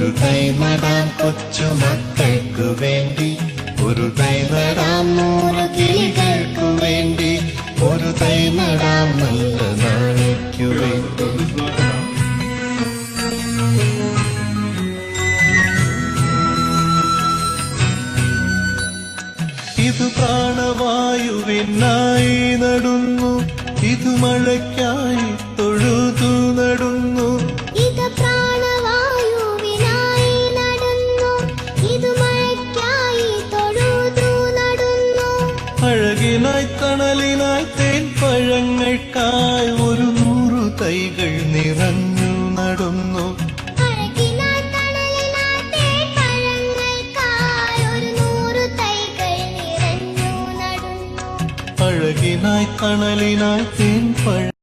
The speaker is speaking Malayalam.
ഒരു തൈ നടാം കൊച്ചു മക്കൾക്കു വേണ്ടി, ഒരു തൈ നടാം 100 കിളികൾക്കു വേണ്ടി, ഒരു തൈ നടാം നല്ല നാളേക്കു വേണ്ടി. ഇത് പ്രാണവായുവിനായി നടുന്നു, ഇത് മഴയ്ക്കായി തൊഴുതു നടുന്നു. ഇത് പ്രാണവായുവിനായി നടുന്നു, ഇത് മഴയ്ക്കായി തൊഴുതു നടുന്നു. അഴകിനായി തണലിനായി തേൻ പഴങ്ങൾക്കായി 100 തൈകൾ നിറഞ്ഞു നടുന്നു. അഴകിനായി തണലിനായി തേൻ പഴങ്ങൾക്കായി 100 തൈകൾ നിറഞ്ഞു നടുന്നു. അഴകിനായി തണലിനായി തേൻ